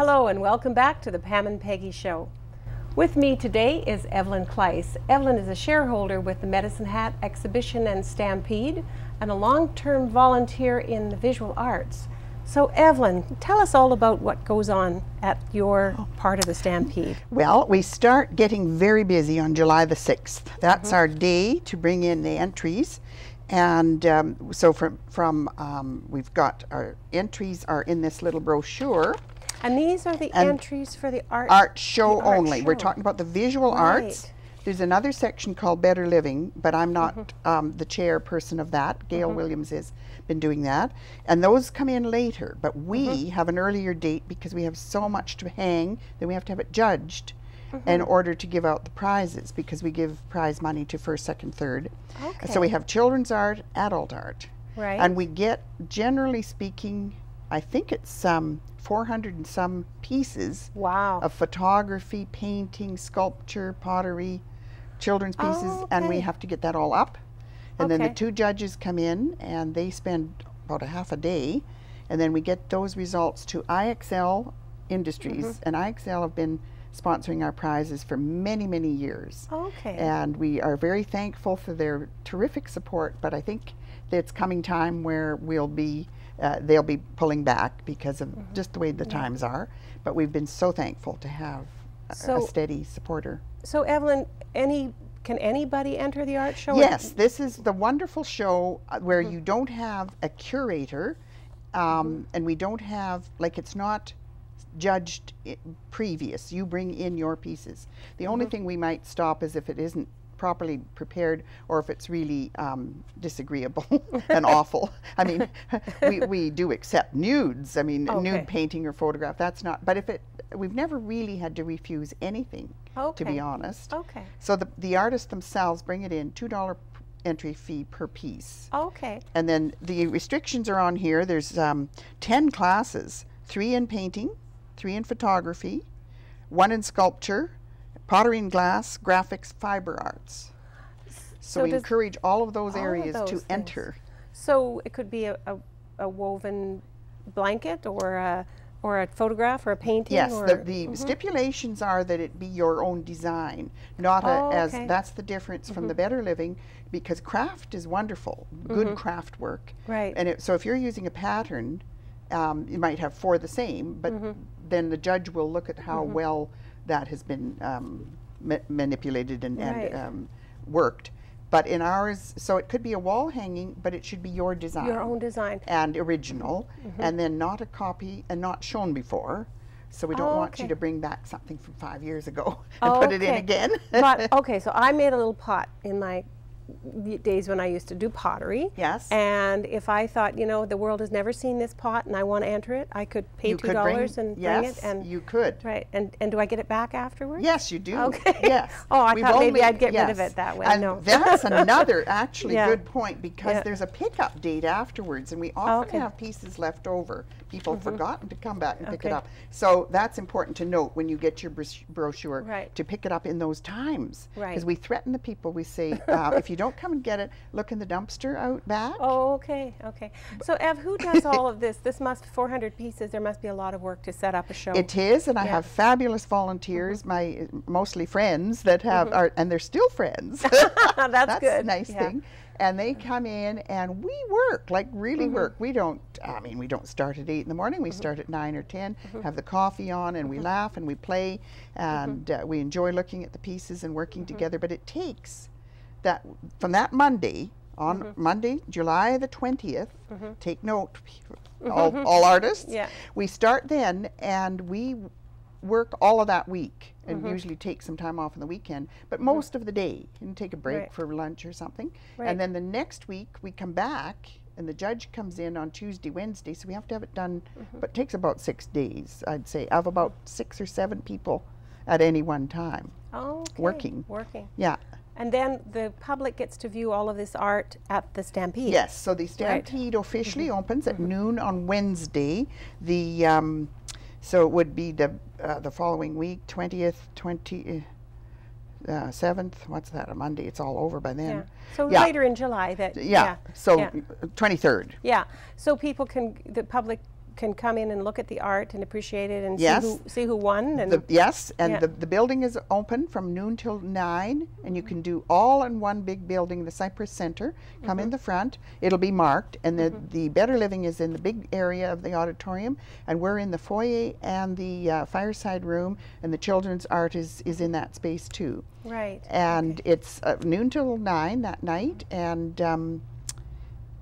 Hello and welcome back to the Pam and Peggy Show. With me today is Evelyn Kleis. Evelyn is a shareholder with the Medicine Hat Exhibition and Stampede and a long-term volunteer in the visual arts. So Evelyn, tell us all about what goes on at your part of the Stampede. Well, we start getting very busy on July the 6th. That's our day to bring in the entries. And so we've got our entries are in this little brochure. And these are the entries for the art show only. Show. We're talking about the visual arts. There's another section called Better Living, but I'm not the chairperson of that. Gail Williams has been doing that. And those come in later, but we have an earlier date because we have so much to hang that we have to have it judged in order to give out the prizes, because we give prize money to first, second, third. Okay. So we have children's art, adult art. Right. And we get, generally speaking, I think it's 400 and some pieces of photography, painting, sculpture, pottery, children's pieces, and we have to get that all up. And then the two judges come in and they spend about a half a day, and then we get those results to IXL Industries, and IXL have been sponsoring our prizes for many, many years. And we are very thankful for their terrific support, but I think that it's coming time where we'll be they'll be pulling back because of just the way the times are. But we've been so thankful to have a steady supporter. So Evelyn, can anybody enter the art show? Yes, this is the wonderful show where you don't have a curator, and we don't have, like, it's not judged previous. You bring in your pieces. The only thing we might stop is if it isn't properly prepared, or if it's really disagreeable and awful. I mean, we do accept nudes. I mean, nude painting or photograph, that's not, but if we've never really had to refuse anything, to be honest. So the artists themselves bring it in, $2 entry fee per piece. And then the restrictions are on here. There's 10 classes, 3 in painting, 3 in photography, 1 in sculpture, pottery and glass, graphics, fiber arts. So we encourage all of those areas to enter. So it could be a woven blanket or a photograph or a painting? Yes, the stipulations are that it be your own design, not that's the difference from the Better Living, because craft is wonderful, good craft work. And so if you're using a pattern, you might have 4 the same, but then the judge will look at how well that has been manipulated and worked. But in ours, so it could be a wall hanging, but it should be your design. Your own design. And original, and then not a copy and not shown before. So we don't want you to bring back something from 5 years ago and put it in again. But so I made a little pot in my days when I used to do pottery. And if I thought, you know, the world has never seen this pot and I want to enter it, I could pay $2 and bring it. And you could. And do I get it back afterwards? Yes, you do. Yes. I thought maybe I'd get rid of it that way. And that's another actually good point, because there's a pickup date afterwards, and we often have pieces left over. People have forgotten to come back and pick it up. So that's important to note when you get your brochure, to pick it up in those times. Because we threaten the people. We say, if you don't come and get it, look in the dumpster out back. So Ev, who does all of this? This 400 pieces, there must be a lot of work to set up a show. It is, and I have fabulous volunteers, my mostly friends that have, and they're still friends. That's good. A nice thing. And they come in and we work, like really work. We don't, we don't start at 8 in the morning. We start at 9 or 10, have the coffee on, and we laugh and we play, and we enjoy looking at the pieces and working together. But it takes that, from that Monday, on Monday, July the 20th, take note, all artists, we start then, and we work all of that week, and usually take some time off on the weekend, but most of the day, and take a break for lunch or something. And then the next week we come back, and the judge comes in on Tuesday, Wednesday, so we have to have it done, but it takes about 6 days, I'd say, of about 6 or 7 people at any one time working. Yeah. And then the public gets to view all of this art at the Stampede. Yes, so the Stampede officially opens at noon on Wednesday. The so it would be the following week, 20th, 7th. What's that? A Monday? It's all over by then. So later in July. So 23rd. So people can, the public can come in and look at the art and appreciate it and Yes. see who won. And Yes, and Yeah. the building is open from noon till 9, and you can do all in one big building, the Cypress Center. Come in the front, it'll be marked, and the Better Living is in the big area of the auditorium, and we're in the foyer and the fireside room, and the children's art is in that space too. Right. And it's noon till 9 that night, and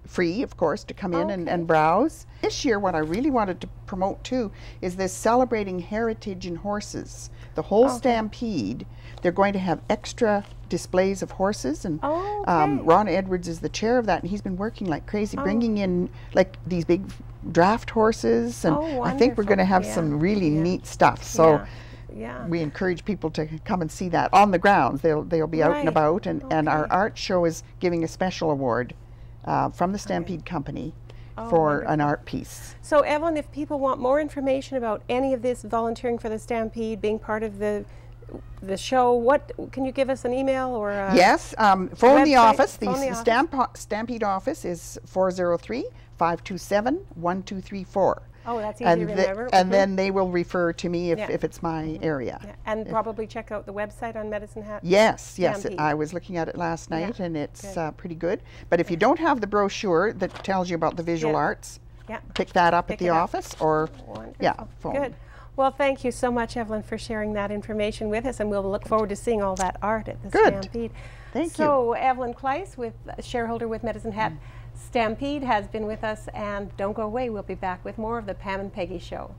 free, of course, to come in and browse. This year, what I really wanted to promote too is this Celebrating Heritage in Horses. The whole Stampede, they're going to have extra displays of horses, and Ron Edwards is the chair of that, and he's been working like crazy, bringing in like these big draft horses, and I think we're going to have some really neat stuff. So. Yeah. We encourage people to come and see that on the grounds. They'll be out and about, and our art show is giving a special award from the Stampede Company for an art piece. So Evelyn, if people want more information about any of this, volunteering for the Stampede, being part of the show, what can you give us an email or yes, phone the office. The Stampede office is 403-527-1234. Oh, that's easy to remember. And then they will refer to me if it's my area. Yeah. And probably check out the website on Medicine Hat. Yes, I was looking at it last night, and it's pretty good. But if you don't have the brochure that tells you about the visual arts, pick that up at the office, or phone. Good. Well, thank you so much, Evelyn, for sharing that information with us, and we'll look forward to seeing all that art at the Stampede. Thank you. So Evelyn Kleis, shareholder with Medicine Hat Stampede, has been with us, and don't go away. We'll be back with more of the Pam and Peggy Show.